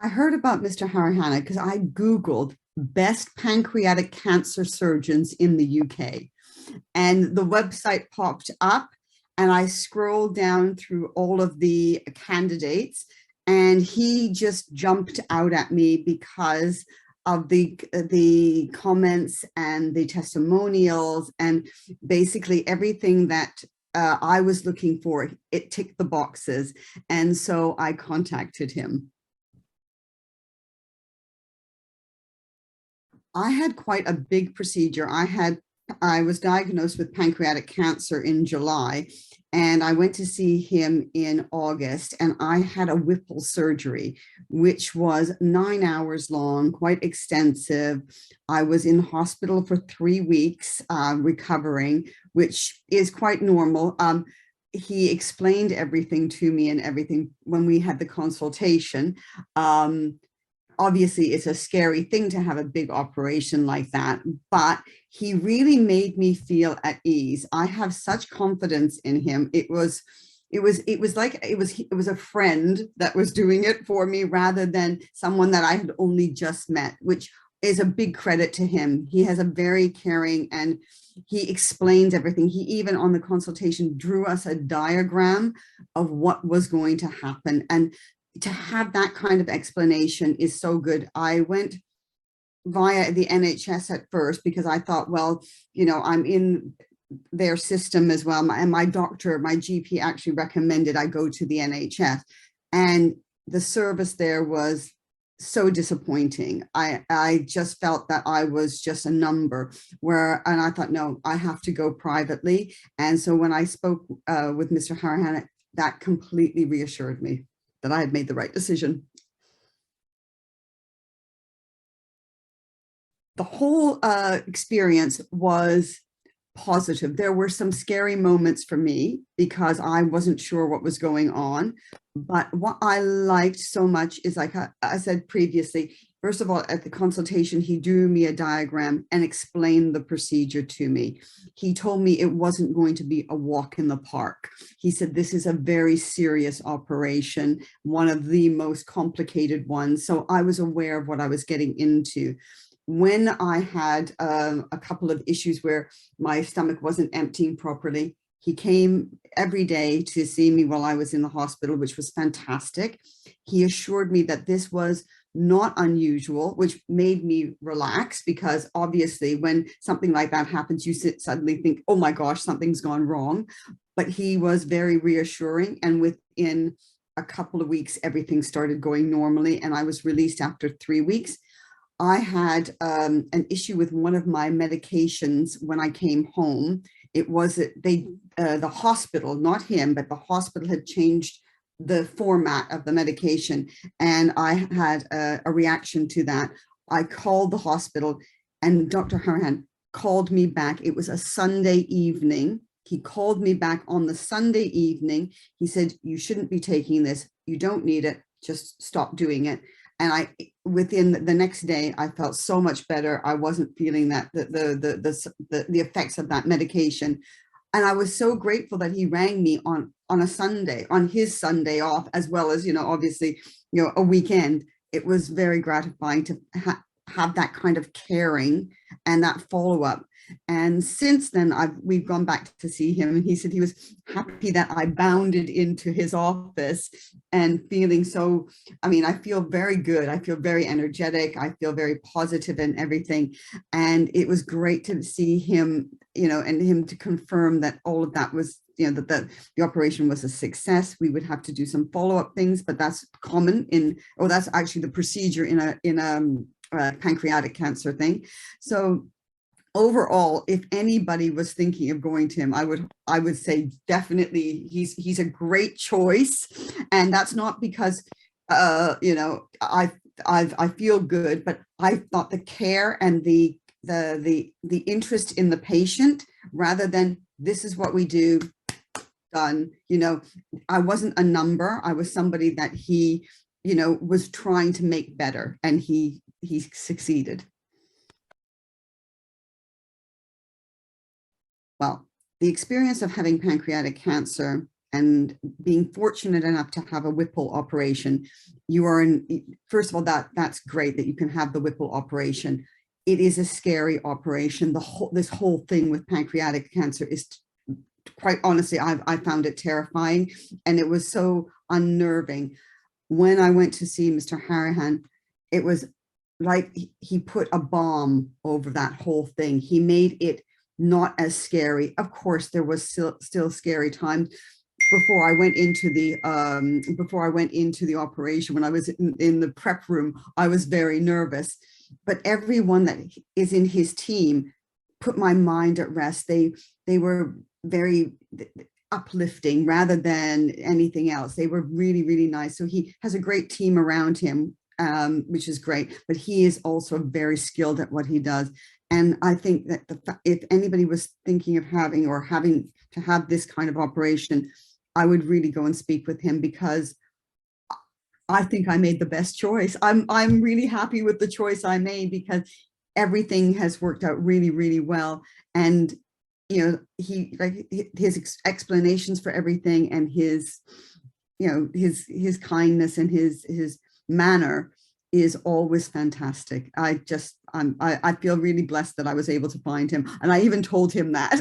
I heard about Mr. Hariharan because I Googled best pancreatic cancer surgeons in the UK, and the website popped up, and I scrolled down through all of the candidates, and he just jumped out at me because of the comments and the testimonials and basically everything that I was looking for. It ticked the boxes, and so I contacted him. I had quite a big procedure. I was diagnosed with pancreatic cancer in July, and I went to see him in August, and I had a Whipple surgery, which was 9 hours long, quite extensive. I was in hospital for 3 weeks recovering, which is quite normal. He explained everything to me and everything when we had the consultation. Obviously it's a scary thing to have a big operation like that, but he really made me feel at ease. I have such confidence in him. It was a friend that was doing it for me rather than someone that I had only just met, which is a big credit to him. He has a very caring, and he explains everything. He even on the consultation drew us a diagram of what was going to happen. And to have that kind of explanation is so good. I went via the NHS at first because I thought, well, I'm in their system as well. And my doctor, my GP actually recommended I go to the NHS. And the service there was so disappointing. I just felt that I was just a number and I thought, no, I have to go privately. And so when I spoke with Mr. Hariharan, that completely reassured me that I had made the right decision. The whole experience was positive. There were some scary moments for me because I wasn't sure what was going on. But what I liked so much is, like I said previously, first of all, at the consultation, he drew me a diagram and explained the procedure to me. He told me it wasn't going to be a walk in the park. He said, this is a very serious operation, one of the most complicated ones. So I was aware of what I was getting into. When I had a couple of issues where my stomach wasn't emptying properly, he came every day to see me while I was in the hospital, which was fantastic. He assured me that this was not unusual, which made me relax, because obviously when something like that happens, you suddenly think, oh my gosh, something's gone wrong. But he was very reassuring, and within a couple of weeks, everything started going normally, and I was released after 3 weeks. I had an issue with one of my medications when I came home. It was the hospital, not him, but the hospital had changed the format of the medication, and I had a reaction to that. I called the hospital, and Dr. Hariharan called me back. It was a Sunday evening. He called me back on the Sunday evening. He said, you shouldn't be taking this. You don't need it. Just stop doing it. And within the next day, I felt so much better. I wasn't feeling that the effects of that medication. And I was so grateful that he rang me on a Sunday, on his Sunday off, as well as, obviously, a weekend. It was very gratifying to have that kind of caring and that follow-up. And since then, we've gone back to see him, and he said he was happy that I bounded into his office and feeling so, I feel very good. I feel very energetic. I feel very positive and everything. And it was great to see him, and him to confirm that all of that was, that the operation was a success. We would have to do some follow-up things, but that's common that's actually the procedure in a pancreatic cancer thing. So overall, if anybody was thinking of going to him, I would say definitely he's a great choice. And that's not because I feel good, but I thought the care and the interest in the patient, rather than this is what we do, done. I wasn't a number. I was somebody that he was trying to make better, and he succeeded. Well, the experience of having pancreatic cancer and being fortunate enough to have a Whipple operation, first of all, that's great that you can have the Whipple operation. It is a scary operation. This whole thing with pancreatic cancer is, quite honestly, I found it terrifying, and it was so unnerving. When I went to see Mr. Hariharan, it was like he put a bomb over that whole thing. He made it not as scary. Of course, there was still scary times before I went into the operation. When I was in the prep room, I was very nervous. But everyone that is in his team put my mind at rest. They were very uplifting rather than anything else. They were really, really nice. So he has a great team around him, which is great, but he is also very skilled at what he does. And I think that if anybody was thinking of having to have this kind of operation, I would really go and speak with him, because I think I made the best choice. I'm really happy with the choice I made, because everything has worked out really, really well. And his explanations for everything, and his kindness and his manner is always fantastic. I feel really blessed that I was able to find him, and I even told him that.